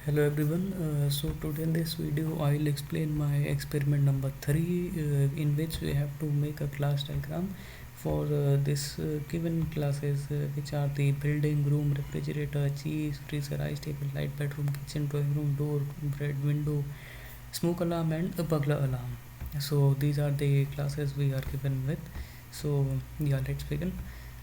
Hello everyone. So today in this video I'll explain my experiment number 3 in which we have to make a class diagram for this given classes which are the building, room, refrigerator, cheese, freezer, ice table, light, bedroom, kitchen, drawing room, door, bread, window, smoke alarm and a burglar alarm. So these are the classes we are given with. So yeah, let's begin.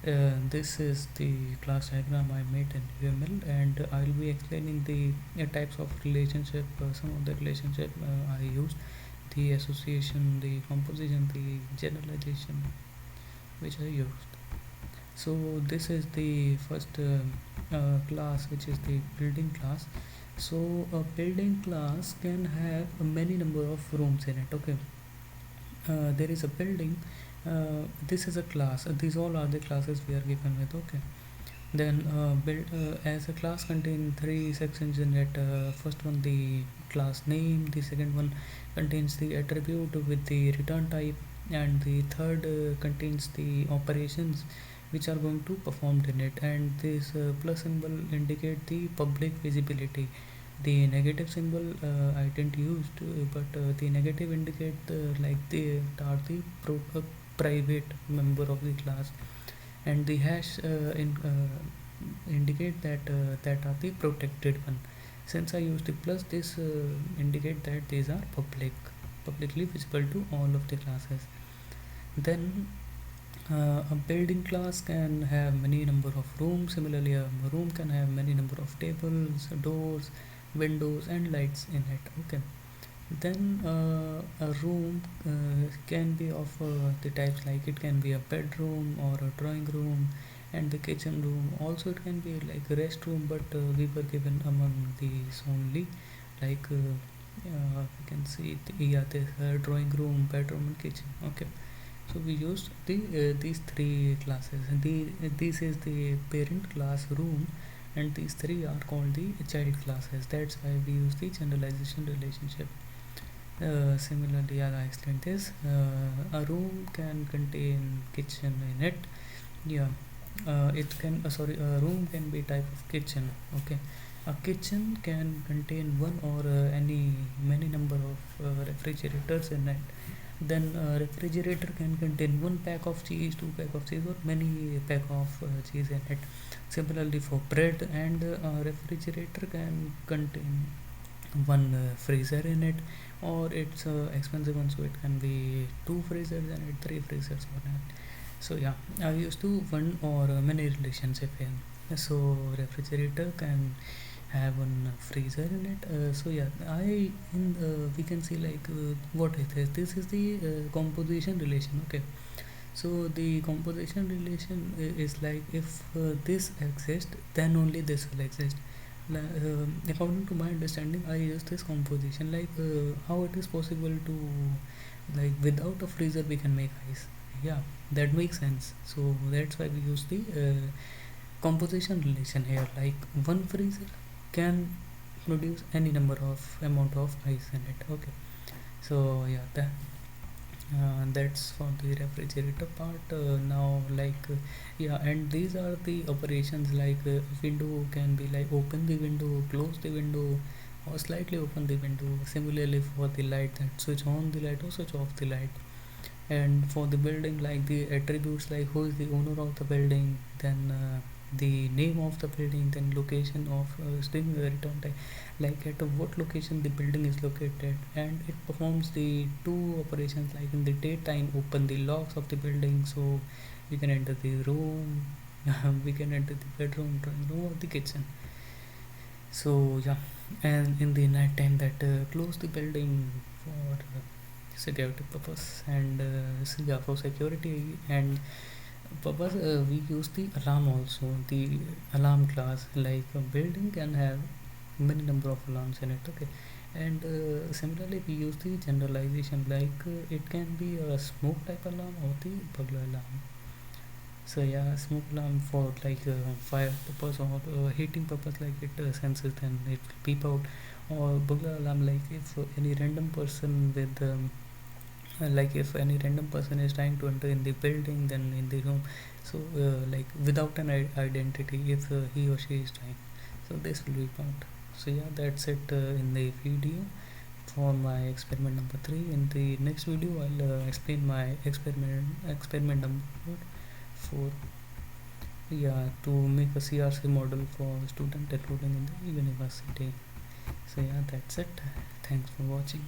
This is the class diagram I made in UML, and I will be explaining the types of relationship, some of the relationship I used, the association, the composition, the generalization which I used. So this is the first class, which is the building class. So a building class can have a many number of rooms in it. Okay, there is a building. This is a class. These all are the classes we are given with. Okay, then build as a class contain three sections in it. First one, the class name. The second one contains the attribute with the return type, and the third contains the operations which are going to performed in it. And this plus symbol indicate the public visibility. The negative symbol I didn't use but the negative indicate like they are the private member of the class, and the hash indicate that are the protected one. Since I use the plus, this indicate that these are publicly visible to all of the classes. Then a building class can have many number of rooms. Similarly, a room can have many number of tables, doors, windows and lights in it. Okay, then a room can be of the types like it can be a bedroom or a drawing room, and the kitchen room also it can be like a restroom, but we were given among these only, like we can see yeah, this drawing room, bedroom and kitchen. Okay, so we used these three classes, and this is the parent class room, and these three are called the child classes. That's why we use the generalization relationship. Similarly, as I explained this, a room can contain kitchen in it. Yeah, it can sorry, a room can be type of kitchen. Okay, a kitchen can contain one or any many number of refrigerators in it. Then a refrigerator can contain one pack of cheese, two pack of cheese, or many pack of cheese in it. Similarly, for bread, and a refrigerator can contain one freezer in it, or it's expensive one, so it can be two freezers and three freezers on it. So yeah, I used to one or many relationship in. So refrigerator can have one freezer in it. So yeah, I in we can see like what is this? This is the composition relation. Okay, so the composition relation is like if this exists, then only this will exist. According to my understanding, I use this composition like how it is possible to, like, without a freezer we can make ice. Yeah, that makes sense. So that's why we use the composition relation here. Like one freezer can produce any number of amount of ice in it. Okay, so yeah, that's for the refrigerator part. Now like yeah, and these are the operations like window can be like open the window, close the window, or slightly open the window. Similarly for the light, that switch on the light or switch off the light. And for the building, like the attributes like who is the owner of the building, then the name of the building, then location of string return type, like at what location the building is located. And it performs the two operations, like in the daytime open the locks of the building, so we can enter the room, we can enter the bedroom, drawing room or the kitchen. So yeah, and in the night time that close the building for security purpose, and yeah, for security and purpose we use the alarm also, the alarm class. Like a building can have many number of alarms in it. Okay, and similarly we use the generalization, like it can be a smoke type alarm or the burglar alarm. So yeah, smoke alarm for like fire purpose or heating purpose, like it senses then it will beep out. Or burglar alarm, like if any random person with like if any random person is trying to enter in the building, then in the room, so like without an identity, if he or she is trying, so this will be found. So yeah, that's it in the video for my experiment number 3. In the next video I'll explain my experiment number 4. Yeah, to make a CRC model for student enrolling in the university. So yeah, that's it. Thanks for watching.